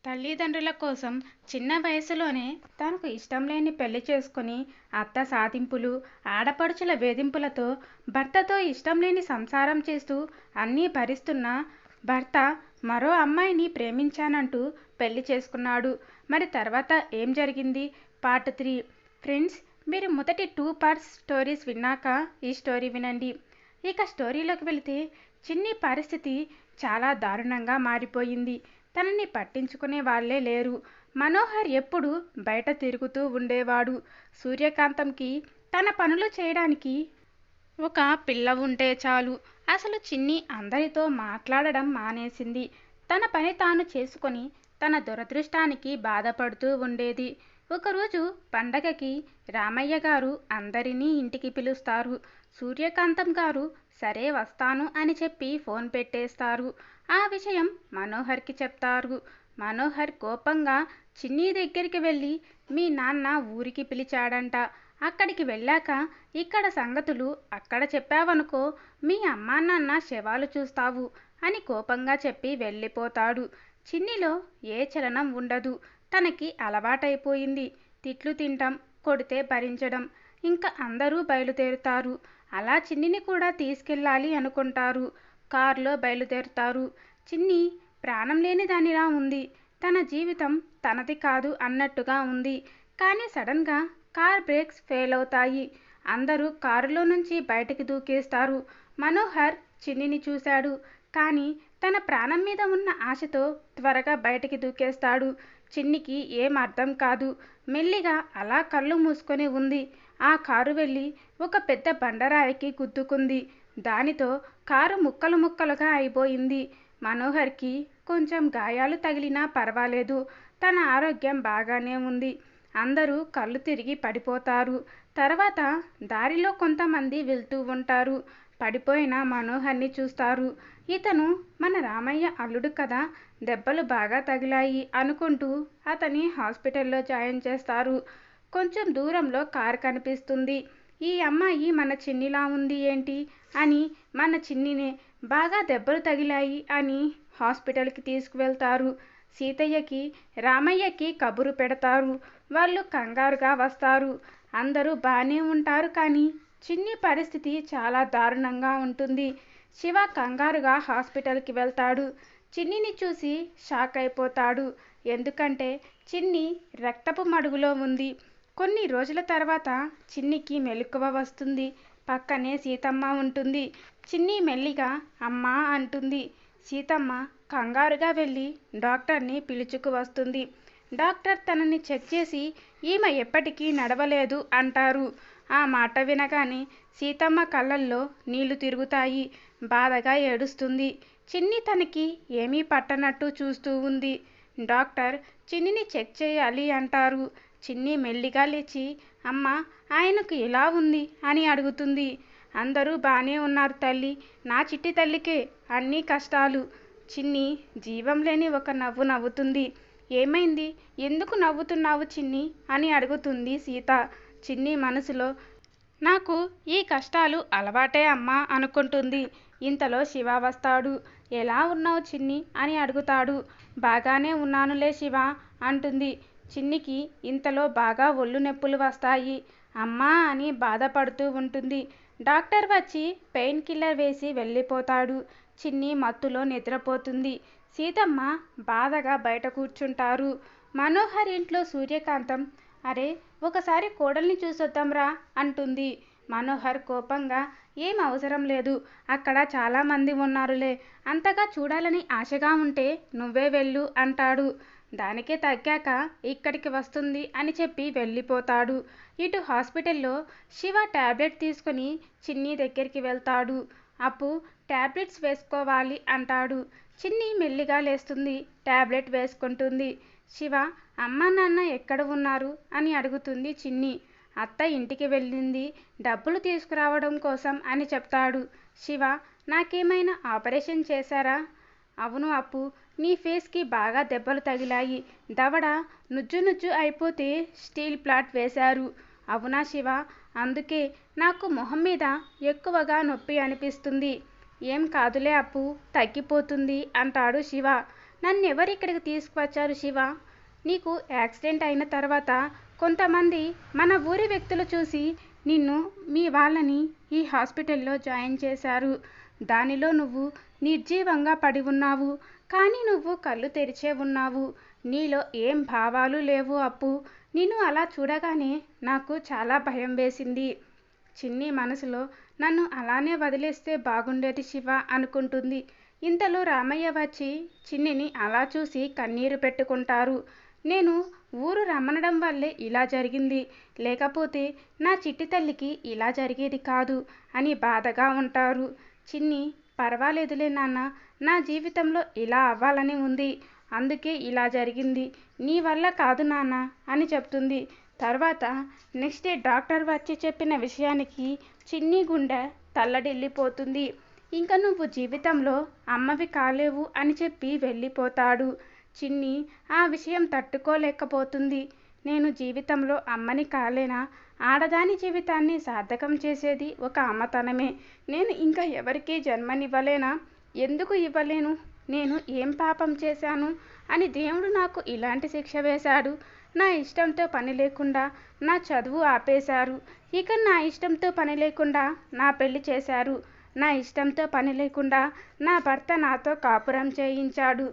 తల్లిదండ్రుల కోసం చిన్న వయసులోనే తనకు ఇష్టం లేని పెళ్లి చేసుకుని అత్త సాధింపులు, ఆడపడుచుల వేధింపులతో భర్తతో ఇష్టం లేని సంసారం చేస్తూ అన్నీ భరిస్తున్న భర్త మరో అమ్మాయిని ప్రేమించానంటూ పెళ్లి చేసుకున్నాడు. మరి తర్వాత ఏం జరిగింది? పార్ట్ 3. ఫ్రెండ్స్, మీరు మొదటి 2 పార్ట్స్ స్టోరీస్ విన్నాక ఈ స్టోరీ వినండి. ఇక స్టోరీలోకి వెళితే, చిన్ని పరిస్థితి చాలా దారుణంగా మారిపోయింది. తనని పట్టించుకునే వాళ్ళే లేరు. మనోహర్ ఎప్పుడు బయట తిరుగుతూ ఉండేవాడు. సూర్యకాంతంకి తన పనులు చేయడానికి ఒక పిల్ల ఉంటే చాలు. అసలు చిన్ని అందరితో మాట్లాడడం మానేసింది. తన పని తాను చేసుకొని తన దురదృష్టానికి బాధపడుతూ ఉండేది. ఒకరోజు పండగకి రామయ్య గారు అందరినీ ఇంటికి పిలుస్తారు. సూర్యకాంతం గారు సరే వస్తాను అని చెప్పి ఫోన్ పెట్టేస్తారు. ఆ విషయం మనోహర్కి చెప్తారు. మనోహర్ కోపంగా చిన్ని దగ్గరికి వెళ్ళి, మీ నాన్న ఊరికి పిలిచాడంట, అక్కడికి వెళ్ళాక ఇక్కడ సంగతులు అక్కడ చెప్పావనుకో మీ అమ్మా నాన్న శవాలు చూస్తావు అని కోపంగా చెప్పి వెళ్ళిపోతాడు. చిన్నిలో ఏ చలనం ఉండదు. తనకి అలవాటైపోయింది తిట్లు తింటాం, కొడితే భరించడం. ఇంకా అందరూ బయలుదేరుతారు. అలా చిన్నిని కూడా తీసుకెళ్ళాలి అనుకుంటారు. కారులో బయలుదేరుతారు. చిన్ని ప్రాణం లేని దానిలా ఉంది. తన జీవితం తనది కాదు అన్నట్టుగా ఉంది. కానీ సడన్గా కార్ బ్రేక్స్ ఫెయిల్ అవుతాయి. అందరూ కారులో నుంచి బయటికి దూకేస్తారు. మనోహర్ చిన్నిని చూశాడు. కానీ తన ప్రాణం మీద ఉన్న ఆశతో త్వరగా బయటికి దూకేస్తాడు. చిన్నికి ఏం అర్థం కాదు. మెల్లిగా అలా కళ్ళు మూసుకొని ఉంది. ఆ కారు వెళ్ళి ఒక పెద్ద బండరాయికి గుద్దుకుంది. దానితో కారు ముక్కలు ముక్కలుగా అయిపోయింది. మనోహర్కి కొంచెం గాయాలు తగిలినా పర్వాలేదు. తన ఆరోగ్యం బాగానే ఉంది. అందరూ కళ్ళు తిరిగి పడిపోతారు. తర్వాత దారిలో కొంతమంది వెళ్తూ ఉంటారు. పడిపోయిన మనోహర్ని చూస్తారు. ఇతను మన రామయ్య అల్లుడు కదా, దెబ్బలు బాగా తగిలాయి అనుకుంటూ అతని హాస్పిటల్లో జాయిన్ చేస్తారు. కొంచెం దూరంలో కారు కనిపిస్తుంది. ఈ అమ్మాయి మన చిన్నిలా ఉంది ఏంటి అని, మన చిన్నినే, బాగా దెబ్బలు తగిలాయి అని హాస్పిటల్కి తీసుకువెళ్తారు. సీతయ్యకి రామయ్యకి కబురు పెడతారు. వాళ్ళు కంగారుగా వస్తారు. అందరూ బాగానే ఉంటారు. కానీ చిన్ని పరిస్థితి చాలా దారుణంగా ఉంటుంది. శివ కంగారుగా హాస్పిటల్కి వెళ్తాడు. చిన్నిని చూసి షాక్ అయిపోతాడు. ఎందుకంటే చిన్ని రక్తపు మడుగులో ఉంది. కొన్ని రోజుల తర్వాత చిన్నికి మెలకువ వస్తుంది. పక్కనే సీతమ్మ ఉంటుంది. చిన్ని మెల్లిగా అమ్మా అంటుంది. సీతమ్మ కంగారుగా వెళ్ళి డాక్టర్ని పిలుచుకు వస్తుంది. డాక్టర్ తనని చెక్ చేసి ఈమె ఎప్పటికీ నడవలేదు అంటారు. ఆ మాట వినగానే సీతమ్మ కళ్ళల్లో నీళ్లు తిరుగుతాయి. బాధగా ఏడుస్తుంది. చిన్ని తనకి ఏమీ పట్టనట్టు చూస్తూ ఉంది. డాక్టర్ చిన్నిని చెక్ చేయాలి అంటారు. చిన్ని మెల్లిగా లేచి అమ్మ ఆయనకు ఎలా ఉంది అని అడుగుతుంది. అందరూ బాగానే ఉన్నారు తల్లి, నా చిట్టి తల్లికే అన్నీ కష్టాలు. చిన్ని జీవం లేని ఒక నవ్వు నవ్వుతుంది. ఏమైంది, ఎందుకు నవ్వుతున్నావు చిన్ని అని అడుగుతుంది సీత. చిన్ని మనసులో నాకు ఈ కష్టాలు అలవాటే అమ్మా అనుకుంటుంది. ఇంతలో శివ వస్తాడు. ఎలా ఉన్నావు చిన్ని అని అడుగుతాడు. బాగానే ఉన్నానులే శివ అంటుంది. చిన్నికి ఇంతలో బాగా ఒళ్ళు నొప్పులు వస్తాయి. అమ్మా అని బాధపడుతూ ఉంటుంది. డాక్టర్ వచ్చి పెయిన్ కిల్లర్ వేసి వెళ్ళిపోతాడు. చిన్ని మత్తులో నిద్రపోతుంది. సీతమ్మ బాధగా బయట కూర్చుంటారు. మనోహర్ ఇంట్లో సూర్యకాంతం అరే ఒకసారి కోడల్ని చూసొద్దాంరా అంటుంది. మనోహర్ కోపంగా ఏం అవసరం లేదు, అక్కడ చాలామంది ఉన్నారులే, అంతగా చూడాలని ఆశగా ఉంటే నువ్వే వెళ్ళు అంటాడు. దానికే తగ్గాక ఇక్కడికి వస్తుంది అని చెప్పి వెళ్ళిపోతాడు. ఇటు హాస్పిటల్లో శివ టాబ్లెట్ తీసుకుని చిన్ని దగ్గరికి వెళ్తాడు. అప్పు టాబ్లెట్స్ వేసుకోవాలి అంటాడు. చిన్ని మెల్లిగా లేస్తుంది. టాబ్లెట్ వేసుకుంటుంది. శివ అమ్మ నాన్న ఎక్కడ ఉన్నారు అని అడుగుతుంది చిన్ని. అత్త ఇంటికి వెళ్ళింది డబ్బులు తీసుకురావడం కోసం అని చెప్తాడు. శివ నాకేమైనా ఆపరేషన్ చేశారా? అవును అప్పు, నీ ఫేస్కి బాగా దెబ్బలు తగిలాయి. దవడ నుజ్జు నుజ్జు అయిపోతే స్టీల్ ప్లాట్ వేశారు. అవునా శివ, అందుకే నాకు మొహం మీద ఎక్కువగా నొప్పి అనిపిస్తుంది. ఏం కాదులే అప్పు, తగ్గిపోతుంది అంటాడు శివ. నన్నెవరు ఇక్కడికి తీసుకువచ్చారు శివ? నీకు యాక్సిడెంట్ అయిన తర్వాత కొంతమంది మన ఊరి వ్యక్తులు చూసి నిన్ను మీ వాళ్ళని ఈ హాస్పిటల్లో జాయిన్ చేశారు. దానిలో నువ్వు నిర్జీవంగా పడి ఉన్నావు. కానీ నువ్వు కళ్ళు తెరిచే ఉన్నావు. నీలో ఏం భావాలు లేవు అప్పు. నిన్ను అలా చూడగానే నాకు చాలా భయం వేసింది. చిన్ని మనసులో నన్ను అలానే వదిలేస్తే బాగుండేది శివ అనుకుంటుంది. ఇంతలో రామయ్య వచ్చి చిన్నిని అలా చూసి కన్నీరు పెట్టుకుంటారు. నేను ఊరు రమ్మనడం వల్లే ఇలా జరిగింది, లేకపోతే నా చిట్టి తల్లికి ఇలా జరిగేది కాదు అని బాధగా ఉంటారు. చిన్ని, పర్వాలేదులే నాన్న, నా జీవితంలో ఇలా అవ్వాలని ఉంది, అందుకే ఇలా జరిగింది, నీ వల్ల కాదు నాన్న అని చెప్తుంది. తర్వాత నెక్స్ట్ డే డాక్టర్ వచ్చి చెప్పిన విషయానికి చిన్ని గుండె తల్లడిల్లిపోతుంది. ఇంకా నువ్వు జీవితంలో అమ్మవి కాలేవు అని చెప్పి వెళ్ళిపోతాడు. చిన్ని ఆ విషయం తట్టుకోలేకపోతుంది. నేను జీవితంలో అమ్మని కాలేనా? ఆడదాని జీవితాన్ని సార్థకం చేసేది ఒక అమ్మతనమే. నేను ఇంకా ఎవరికీ జన్మనివ్వలేనా? ఎందుకు ఇవ్వలేను? నేను ఏం పాపం చేశాను అని దేవుడు నాకు ఇలాంటి శిక్ష వేశాడు? నా ఇష్టంతో పని లేకుండా నా చదువు ఆపేశారు. ఇక నా ఇష్టంతో పని లేకుండా నా పెళ్లి చేశారు. నా ఇష్టంతో పని లేకుండా నా భర్త నాతో కాపురం చేయించాడు.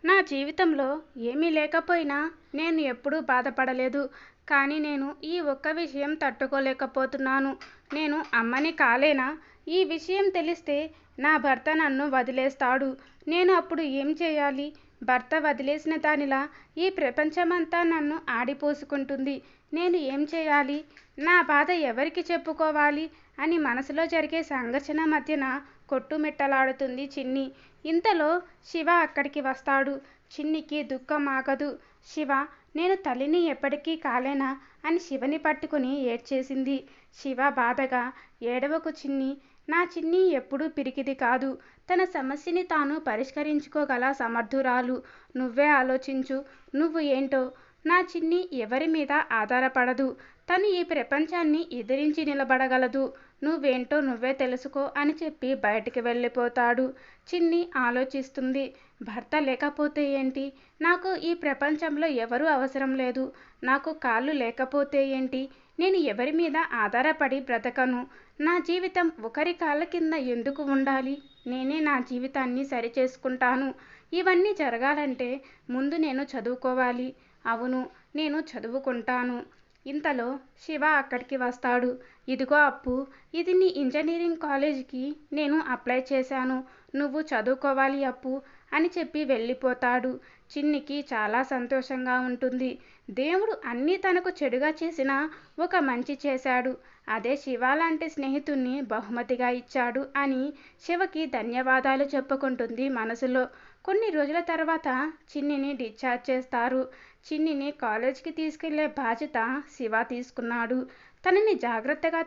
నా జీవితంలో ఏమీ లేకపోయినా నేను ఎప్పుడూ బాధపడలేదు. కానీ నేను ఈ ఒక్క విషయం తట్టుకోలేకపోతున్నాను. నేను అమ్మని కాలేనా? ఈ విషయం తెలిస్తే నా భర్త నన్ను వదిలేస్తాడు. నేను అప్పుడు ఏం చేయాలి? భర్త వదిలేసిన దానిలా ఈ ప్రపంచమంతా నన్ను ఆడిపోసుకుంటుంది. నేను ఏం చేయాలి? నా బాధ ఎవరికి చెప్పుకోవాలి అని మనసులో జరిగే సంఘర్షణ మధ్యన కొట్టుమిట్టలాడుతుంది చిన్ని. ఇంతలో శివ అక్కడికి వస్తాడు. చిన్నికి దుఃఖం ఆగదు. శివ, నేను తల్లిని ఎప్పటికీ కాలేనా అని శివని పట్టుకుని ఏడ్చేసింది. శివ బాధగా, ఏడవకు చిన్ని, నా చిన్ని ఎప్పుడూ పిరికిది కాదు. తన సమస్యని తాను పరిష్కరించుకోగల సమర్థురాలు. నువ్వే ఆలోచించు, నువ్వు ఏంటో. నా చిన్ని ఎవరి మీద ఆధారపడదు. తను ఈ ప్రపంచాన్ని ఎదిరించి నిలబడగలదు. నువ్వేంటో నువ్వే తెలుసుకో అని చెప్పి బయటికి వెళ్ళిపోతాడు. చిన్ని ఆలోచిస్తుంది. భర్త లేకపోతే ఏంటి? నాకు ఈ ప్రపంచంలో ఎవరూ అవసరం లేదు. నాకు కాళ్ళు లేకపోతే ఏంటి? నేను ఎవరి మీద ఆధారపడి బ్రతకను. నా జీవితం ఒకరి కాళ్ళ కింద ఎందుకు ఉండాలి? నేనే నా జీవితాన్ని సరిచేసుకుంటాను. ఇవన్నీ జరగాలంటే ముందు నేను చదువుకోవాలి. అవును, నేను చదువుకుంటాను. ఇంతలో శివ అక్కడికి వస్తాడు. ఇదిగో అప్పు, ఇది నీ ఇంజనీరింగ్ కాలేజీకి నేను అప్లై చేశాను. నువ్వు చదువుకోవాలి అప్పు అని చెప్పి వెళ్ళిపోతాడు. చిన్నికి చాలా సంతోషంగా ఉంటుంది. దేవుడు అన్నీ తనకు చెడుగా చేసినా ఒక మంచి చేశాడు. అదే శివ లాంటి స్నేహితుణ్ణి బహుమతిగా ఇచ్చాడు అని శివకి ధన్యవాదాలు చెప్పుకుంటుంది మనసులో. కొన్ని రోజుల తర్వాత చిన్నిని డిశ్చార్జ్ చేస్తారు. చిన్నిని కాలేజ్కి తీసుకెళ్లే బాధ్యత శివ తీసుకున్నాడు. తనని జాగ్రత్తగా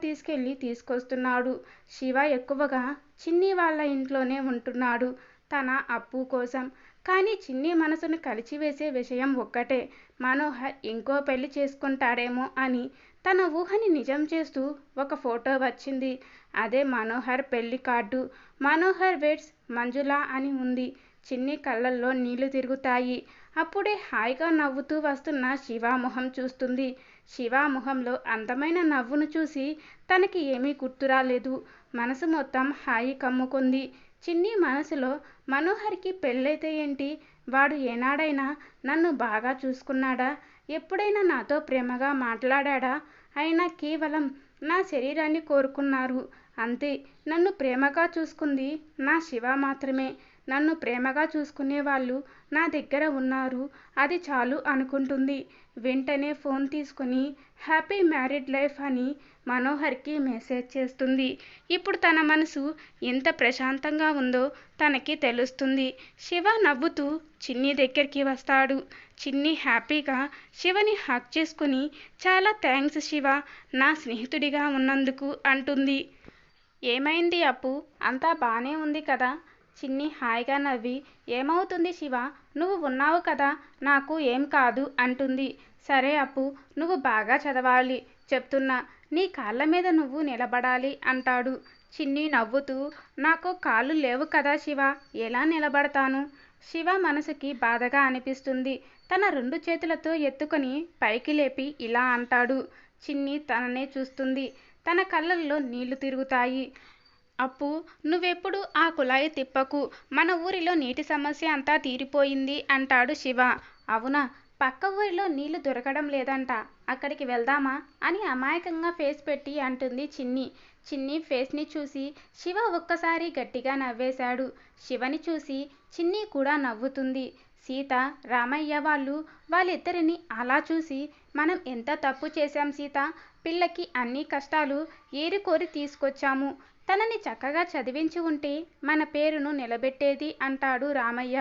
తీసుకొస్తున్నాడు. శివ ఎక్కువగా చిన్ని వాళ్ళ ఇంట్లోనే ఉంటున్నాడు తన అప్పు కోసం. కానీ చిన్ని మనసును కలిచివేసే విషయం ఒక్కటే, మనోహర్ ఇంకో పెళ్లి చేసుకుంటాడేమో అని. తన ఊహని నిజం చేస్తూ ఒక ఫోటో వచ్చింది. అదే మనోహర్ పెళ్లి కార్డు. మనోహర్ వెడ్స్ మంజుల అని ఉంది. చిన్ని కళ్ళల్లో నీళ్లు తిరుగుతాయి. అప్పుడే హాయిగా నవ్వుతూ వస్తున్న శివ మొహం చూస్తుంది. శివ మొహంలో అందమైన నవ్వును చూసి తనకి ఏమీ గుర్తురాలేదు. మనసు మొత్తం హాయి కమ్ముకుంది. చిన్ని మనసులో, మనోహర్కి పెళ్ళైతే ఏంటి? వాడు ఏనాడైనా నన్ను బాగా చూసుకున్నాడా? ఎప్పుడైనా నాతో ప్రేమగా మాట్లాడా? అయినా కేవలం నా శరీరాన్ని కోరుకున్నారు అంతే. నన్ను ప్రేమగా చూసుకుంది నా శివ మాత్రమే. నన్ను ప్రేమగా చూసుకునే వాళ్ళు నా దగ్గర ఉన్నారు, అది చాలు అనుకుంటుంది. వెంటనే ఫోన్ తీసుకుని హ్యాపీ మ్యారీడ్ లైఫ్ అని మనోహర్కి మెసేజ్ చేస్తుంది. ఇప్పుడు తన మనసు ఎంత ప్రశాంతంగా ఉందో తనకి తెలుస్తుంది. శివ నవ్వుతూ చిన్ని దగ్గరికి వస్తాడు. చిన్ని హ్యాపీగా శివని హగ్ చేసుకుని, చాలా థ్యాంక్స్ శివ, నా స్నేహితుడిగా ఉన్నందుకు అంటుంది. ఏమైంది అప్పు, అంతా బానే ఉంది కదా? చిన్ని హాయిగా నవ్వి, ఏమవుతుంది శివ, నువ్వు ఉన్నావు కదా, నాకు ఏం కాదు అంటుంది. సరే అప్పు, నువ్వు బాగా చదవాలి, చెప్తున్నా, నీ కాళ్ళ మీద నువ్వు నిలబడాలి అంటాడు. చిన్ని నవ్వుతూ, నాకు కాళ్ళు లేవు కదా శివ, ఎలా నిలబడతాను? శివ మనసుకి బాధగా అనిపిస్తుంది. తన 2 చేతులతో ఎత్తుకొని పైకి లేపి ఇలా అంటాడు. చిన్ని తననే చూస్తుంది. తన కళ్ళల్లో నీళ్లు తిరుగుతాయి. అప్పు, నువ్వెప్పుడు ఆ కుళాయి తిప్పకు. మన ఊరిలో నీటి సమస్య అంతా తీరిపోయింది అంటాడు శివ. అవునా? పక్క ఊరిలో నీళ్లు దొరకడం లేదంట. అక్కడికి వెళ్దామా అని అమాయకంగా ఫేస్ పెట్టి అంటుంది చిన్ని. చిన్ని ఫేస్ని చూసి శివ ఒక్కసారి గట్టిగా నవ్వేశాడు. శివని చూసి చిన్ని కూడా నవ్వుతుంది. సీత, రామయ్య వాళ్ళిద్దరిని అలా చూసి మనం ఎంత తప్పు చేశాం సీత. పిల్లకి అన్ని కష్టాలు ఏరికోరి తీసుకొచ్చాము. తనని చక్కగా చదివించి ఉంటే మన పేరును నిలబెట్టేది అంటాడు రామయ్య.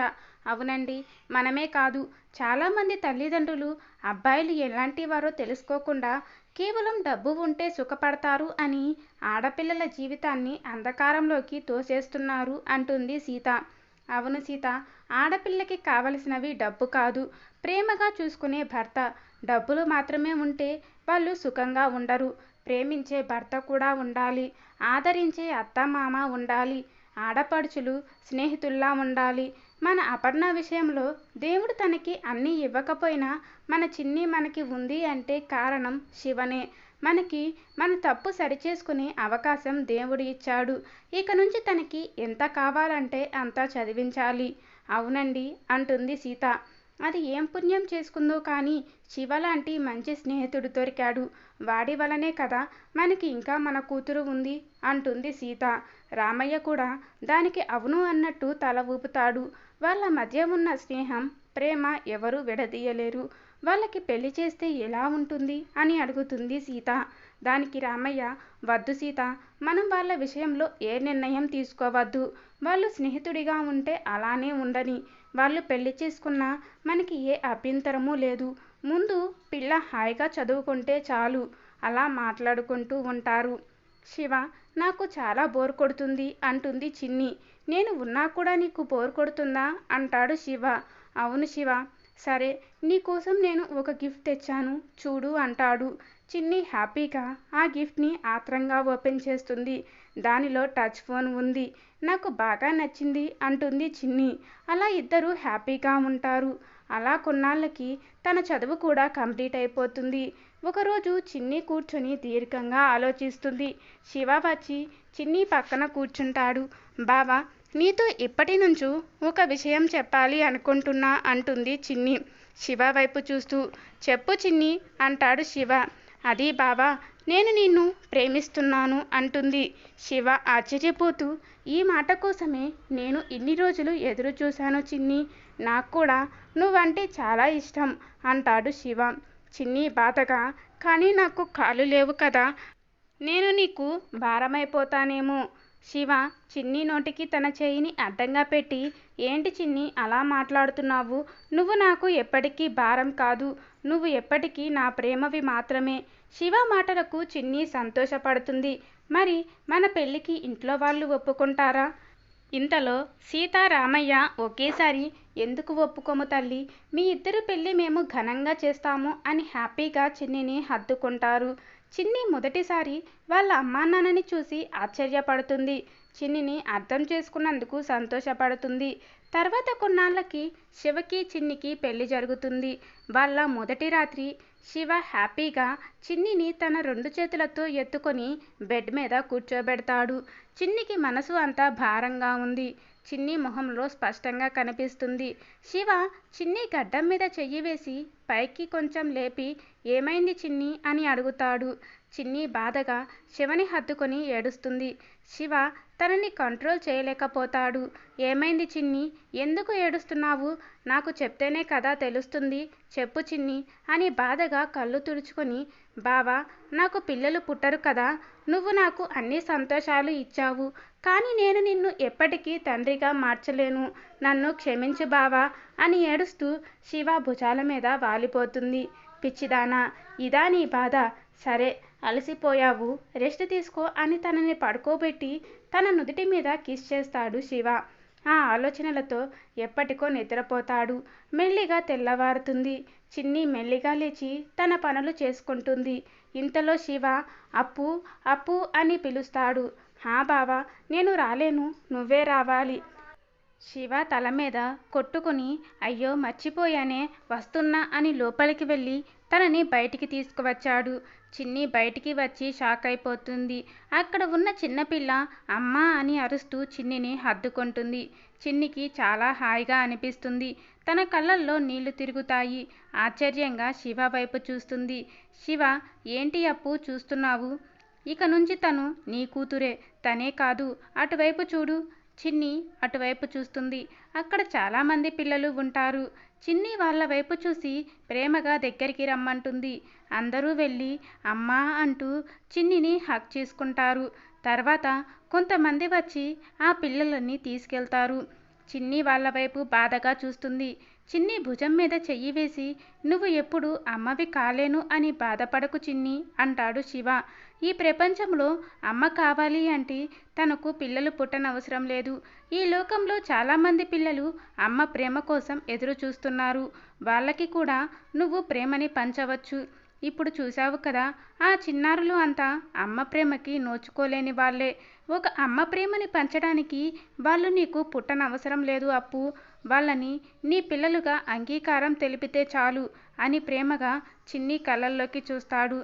అవునండి, మనమే కాదు, చాలామంది తల్లిదండ్రులు అబ్బాయిలు ఎలాంటి వారో తెలుసుకోకుండా కేవలం డబ్బు ఉంటే సుఖపడతారు అని ఆడపిల్లల జీవితాన్ని అంధకారంలోకి తోసేస్తున్నారు అంటుంది సీత. అవును సీత, ఆడపిల్లకి కావలసినవి డబ్బు కాదు, ప్రేమగా చూసుకునే భర్త. డబ్బులు మాత్రమే ఉంటే వాళ్ళు సుఖంగా ఉండరు. ప్రేమించే భర్త కూడా ఉండాలి. ఆదరించే అత్తమామ ఉండాలి. ఆడపడుచులు స్నేహితుల్లా ఉండాలి. మన అపర్ణ విషయంలో దేవుడు తనకి అన్నీ ఇవ్వకపోయినా మన చిన్ని మనకి ఉంది అంటే కారణం శివనే. మనకి మన తప్పు సరిచేసుకునే అవకాశం దేవుడు ఇచ్చాడు. ఇక నుంచి తనకి ఎంత కావాలంటే అంతా చదివించాలి. అవునండి అంటుంది సీత. అది ఏం పుణ్యం చేసుకుందో కానీ శివలాంటి మంచి స్నేహితుడు దొరికాడు. వాడి వలనే కదా మనకి ఇంకా మన కూతురు ఉంది అంటుంది సీత. రామయ్య కూడా దానికి అవును అన్నట్టు తల ఊపుతాడు. వాళ్ళ మధ్య ఉన్న స్నేహం, ప్రేమ ఎవరూ విడదీయలేరు. వాళ్ళకి పెళ్లి చేస్తే ఎలా ఉంటుంది అని అడుగుతుంది సీత. దానికి రామయ్య, వద్దు సీత, మనం వాళ్ళ విషయంలో ఏ నిర్ణయం తీసుకోవద్దు. వాళ్ళు స్నేహితుడిగా ఉంటే అలానే ఉండని. వాళ్ళు పెళ్లి చేసుకున్నా మనకి ఏ అభ్యంతరమూ లేదు. ముందు పిల్ల హాయిగా చదువుకుంటే చాలు. అలా మాట్లాడుకుంటూ ఉంటారు. శివ, నాకు చాలా బోర్ కొడుతుంది అంటుంది చిన్ని. నేను ఉన్నా కూడా నీకు బోర్ కొడుతుందా అంటాడు శివ. అవును శివ. సరే, నీకోసం నేను ఒక గిఫ్ట్ తెచ్చాను చూడు అంటాడు. చిన్ని హ్యాపీగా ఆ గిఫ్ట్ని ఆత్రంగా ఓపెన్ చేస్తుంది. దానిలో టచ్ ఫోన్ ఉంది. నాకు బాగా నచ్చింది అంటుంది చిన్ని. అలా ఇద్దరు హ్యాపీగా ఉంటారు. అలా కొన్నాళ్ళకి తన చదువు కూడా కంప్లీట్ అయిపోతుంది. ఒకరోజు చిన్ని కూర్చొని దీర్ఘంగా ఆలోచిస్తుంది. శివ వచ్చి చిన్ని పక్కన కూర్చుంటాడు. బావా, నీతో ఇప్పటి నుంచో ఒక విషయం చెప్పాలి అనుకుంటున్నా అంటుంది చిన్ని శివ వైపు చూస్తూ. చెప్పు చిన్ని అంటాడు శివ. అది బావా, నేను నిన్ను ప్రేమిస్తున్నాను అంటుంది. శివ ఆశ్చర్యపోతూ, ఈ మాట కోసమే నేను ఇన్ని రోజులు ఎదురు చూశాను చిన్ని. నాకు కూడా నువ్వంటే చాలా ఇష్టం అంటాడు శివ. చిన్ని బాధగా, కానీ నాకు కాళ్ళు లేవు కదా, నేను నీకు భారమైపోతానేమో. శివ చిన్ని నోటికి తన చేయిని అడ్డంగా పెట్టి, ఏంటి చిన్ని అలా మాట్లాడుతున్నావు? నువ్వు నాకు ఎప్పటికీ భారం కాదు. నువ్వు ఎప్పటికీ నా ప్రేమవి మాత్రమే. శివ మాటలకు చిన్ని సంతోషపడుతుంది. మరి మన పెళ్ళికి ఇంట్లో వాళ్ళు ఒప్పుకుంటారా? ఇంతలో సీతారామయ్య ఒకేసారి, ఎందుకు ఒప్పుకోము తల్లి, మీ ఇద్దరు పెళ్ళి మేము ఘనంగా చేస్తాము అని హ్యాపీగా చిన్నిని హత్తుకుంటారు. చిన్ని మొదటిసారి వాళ్ళ అమ్మానాన్నని చూసి ఆశ్చర్యపడుతుంది. చిన్నిని అర్థం చేసుకున్నందుకు సంతోషపడుతుంది. తర్వాత కొన్నాళ్ళకి శివకి చిన్నికి పెళ్లి జరుగుతుంది. వాళ్ళ మొదటి రాత్రి శివ హ్యాపీగా చిన్నిని తన 2 చేతులతో ఎత్తుకొని బెడ్ మీద కూర్చోబెడతాడు. చిన్నికి మనసు అంతా భారంగా ఉంది. చిన్ని మొహంలో స్పష్టంగా కనిపిస్తుంది. శివ చిన్ని గడ్డం మీద చెయ్యి వేసి పైకి కొంచెం లేపి, ఏమైంది చిన్ని అని అడుగుతాడు. చిన్ని బాధగా శివని హత్తుకొని ఏడుస్తుంది. శివ తనని కంట్రోల్ చేయలేకపోతాడు. ఏమైంది చిన్ని, ఎందుకు ఏడుస్తున్నావు? నాకు చెప్తేనే కదా తెలుస్తుంది, చెప్పు చిన్ని అని బాధగా కళ్ళు తుడుచుకొని, బావా, నాకు పిల్లలు పుట్టరు కదా, నువ్వు నాకు అన్ని సంతోషాలు ఇచ్చావు, కానీ నేను నిన్ను ఎప్పటికీ తండ్రిగా మార్చలేను, నన్ను క్షమించు బావా అని ఏడుస్తూ శివ భుజాల మీద వాలిపోతుంది. పిచ్చిదానా, ఇదా నీ బాధ? సరే, అలసిపోయావు, రెస్ట్ తీసుకో అని తనని పడుకోబెట్టి తన నుదిటి మీద కిస్ చేస్తాడు శివ. ఆ ఆలోచనలతో ఎప్పటికో నిద్రపోతాడు. మెల్లిగా తెల్లవారుతుంది. చిన్ని మెల్లిగా లేచి తన పనులు చేసుకుంటుంది. ఇంతలో శివ అప్పు అప్పు అని పిలుస్తాడు. హా బావా, నేను రాలేను, నువ్వే రావాలి. శివ తల మీద కొట్టుకుని అయ్యో మర్చిపోయానే వస్తున్నా అని లోపలికి వెళ్ళి తనని బయటికి తీసుకువచ్చాడు. చిన్ని బయటికి వచ్చి షాక్ అయిపోతుంది. అక్కడ ఉన్న చిన్నపిల్ల అమ్మా అని అరుస్తూ చిన్నిని హత్తుకుంటుంది. చిన్నికి చాలా హాయిగా అనిపిస్తుంది. తన కళ్ళల్లో నీళ్లు తిరుగుతాయి. ఆశ్చర్యంగా శివ వైపు చూస్తుంది. శివ, ఏంటి అప్పు చూస్తున్నావు? ఇక నుంచి తను నీ కూతురే. తనే కాదు, అటువైపు చూడు. చిన్ని అటువైపు చూస్తుంది. అక్కడ చాలామంది పిల్లలు ఉంటారు. చిన్ని వాళ్ళ వైపు చూసి ప్రేమగా దగ్గరికి రమ్మంటుంది. అందరూ వెళ్ళి అమ్మా అంటూ చిన్నిని హగ్ చేసుకుంటారు. తర్వాత కొంతమంది వచ్చి ఆ పిల్లలని తీసుకెళ్తారు. చిన్ని వాళ్ళ వైపు బాధగా చూస్తుంది. చిన్ని భుజం మీద చెయ్యి వేసి నువ్వు ఎప్పుడు అమ్మవి కాలేను అని బాధపడకు చిన్ని అంటాడు శివ. ఈ ప్రపంచంలో అమ్మ కావాలి అంటే తనకు పిల్లలు పుట్టనవసరం లేదు. ఈ లోకంలో చాలామంది పిల్లలు అమ్మ ప్రేమ కోసం ఎదురు చూస్తున్నారు. వాళ్ళకి కూడా నువ్వు ప్రేమని పంచవచ్చు. ఇప్పుడు చూశావు కదా, ఆ చిన్నారులు అంతా అమ్మ ప్రేమకి నోచుకోలేని వాళ్ళే. ఒక అమ్మ ప్రేమని పంచడానికి వాళ్ళు నీకు పుట్టనవసరం లేదు అప్పు. వాళ్ళని నీ పిల్లలుగా అంగీకారం తెలిపితే చాలు అని ప్రేమగా చిన్ని కళ్ళల్లోకి చూస్తాడు.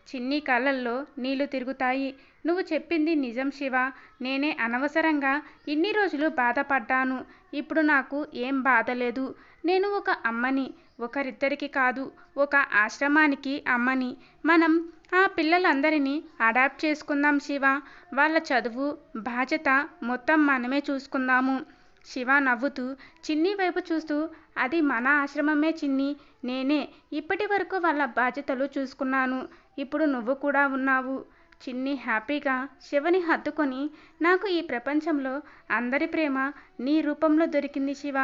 చిన్ని కళ్ళల్లో నీళ్లు తిరుగుతాయి. నువ్వు చెప్పింది నిజం శివ. నేనే అనవసరంగా ఇన్ని రోజులు బాధపడ్డాను. ఇప్పుడు నాకు ఏం బాధ లేదు. నేను ఒక అమ్మని, ఒకరిద్దరికి కాదు, ఒక ఆశ్రమానికి అమ్మని. మనం ఆ పిల్లలందరినీ అడాప్ట్ చేసుకుందాం శివ. వాళ్ళ చదువు, బాధ్యత మొత్తం మనమే చూసుకుందాము. శివ నవ్వుతూ చిన్ని వైపు చూస్తూ అది మన ఆశ్రమమే చిన్ని. నేనే ఇప్పటి వరకు వాళ్ళ బాధ్యతలు చూసుకున్నాను. ఇప్పుడు నువ్వు కూడా ఉన్నావు. చిన్ని హ్యాపీగా శివని హత్తుకొని నాకు ఈ ప్రపంచంలో అందరి ప్రేమ నీ రూపంలో దొరికింది శివ.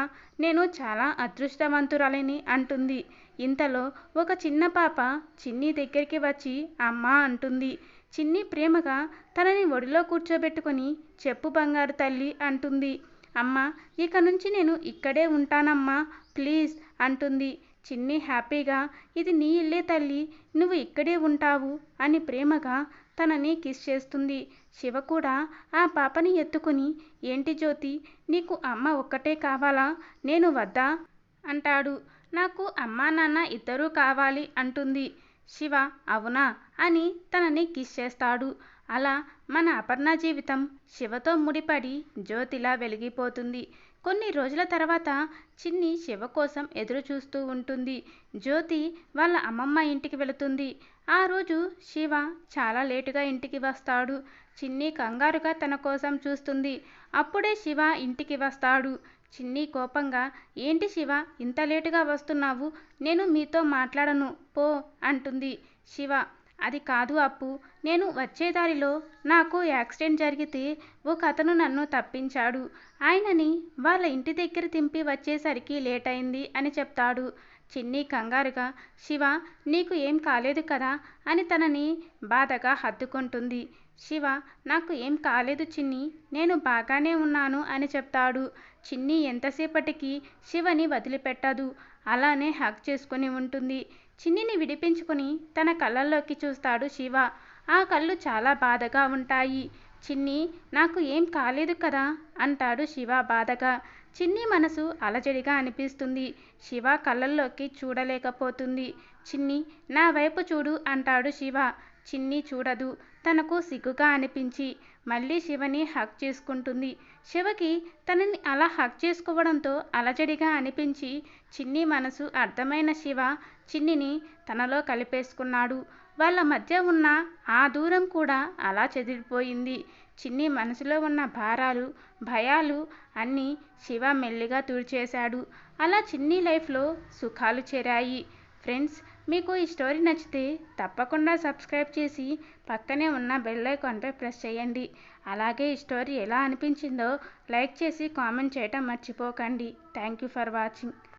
నేను చాలా అదృష్టవంతురాలిని అంటుంది. ఇంతలో ఒక చిన్న పాప చిన్ని దగ్గరికి వచ్చి అమ్మా అంటుంది. చిన్ని ప్రేమగా తనని ఒడిలో కూర్చోబెట్టుకొని చెప్పు బంగారు తల్లి అంటుంది. అమ్మా, ఇక నుంచి నేను ఇక్కడే ఉంటానమ్మా ప్లీజ్ అంటుంది. చిన్ని హ్యాపీగా ఇది నీ ఇల్లే తల్లి, నువ్వు ఇక్కడే ఉంటావు అని ప్రేమగా తనని కిస్ చేస్తుంది. శివ కూడా ఆ పాపని ఎత్తుకుని ఏంటి జ్యోతి, నీకు అమ్మ ఒక్కటే కావాలా, నేను వద్దా అంటాడు. నాకు అమ్మా నాన్న ఇద్దరూ కావాలి అంటుంది. శివ అవునా అని తనని కిస్ చేస్తాడు. అలా మన అపర్ణ జీవితం శివతో ముడిపడి జ్యోతిలా వెలిగిపోతుంది. కొన్ని రోజుల తర్వాత చిన్ని శివ కోసం ఎదురు చూస్తూ ఉంటుంది. జ్యోతి వాళ్ళ అమ్మమ్మ ఇంటికి వెళుతుంది. ఆ రోజు శివ చాలా లేటుగా ఇంటికి వస్తాడు. చిన్ని కంగారుగా తన కోసం చూస్తుంది. అప్పుడే శివ ఇంటికి వస్తాడు. చిన్ని కోపంగా ఏంటి శివ ఇంత లేటుగా వస్తున్నావు, నేను మీతో మాట్లాడను పో అంటుంది. శివ అది కాదు అప్పు, నేను వచ్చే దారిలో నాకు యాక్సిడెంట్ జరిగితే ఒక అతను నన్ను తప్పించాడు. ఆయనని వాళ్ళ ఇంటి దగ్గర దింపి వచ్చేసరికి లేట్ అయింది అని చెప్తాడు. చిన్ని కంగారుగా శివ నీకు ఏం కాలేదు కదా అని తనని బాధగా హత్తుకుంటుంది. శివ నాకు ఏం కాలేదు చిన్ని, నేను బాగానే ఉన్నాను అని చెప్తాడు. చిన్ని ఎంతసేపటికి శివని వదిలిపెట్టదు. అలానే హగ్ చేసుకుని ఉంటుంది. చిన్నిని విడిపించుకుని తన కళ్ళల్లోకి చూస్తాడు శివ. ఆ కళ్ళు చాలా బాధగా ఉంటాయి. చిన్ని నాకు ఏం కాలేదు కదా అంటాడు శివ బాధగా. చిన్ని మనసు అలజడిగా అనిపిస్తుంది. శివ కళ్ళల్లోకి చూడలేకపోతుంది. చిన్ని నా వైపు చూడు అంటాడు శివ. చిన్ని చూడదు. తనకు సిగ్గుగా అనిపించి మళ్ళీ శివని హగ్ చేసుకుంటుంది. శివకి తనని అలా హగ్ చేసుకోవడంతో అలజడిగా అనిపించి చిన్ని మనసు అర్థమైన శివ చిన్నిని తనలో కలిపేసుకున్నాడు. వాళ్ళ మధ్య ఉన్న ఆ దూరం కూడా అలా చెదిరిపోయింది. చిన్ని మనసులో ఉన్న భారాలు, భయాలు అన్నీ శివ మెల్లిగా తుడిచేశాడు. అలా చిన్ని లైఫ్లో సుఖాలు చేరాయి. ఫ్రెండ్స్, మీకు ఈ స్టోరీ నచ్చితే తప్పకుండా సబ్స్క్రైబ్ చేసి పక్కనే ఉన్న బెల్ ఐకాన్పై ప్రెస్ చేయండి. అలాగే ఈ స్టోరీ ఎలా అనిపించిందో లైక్ చేసి కామెంట్ చేయటం మర్చిపోకండి. Thank you for watching.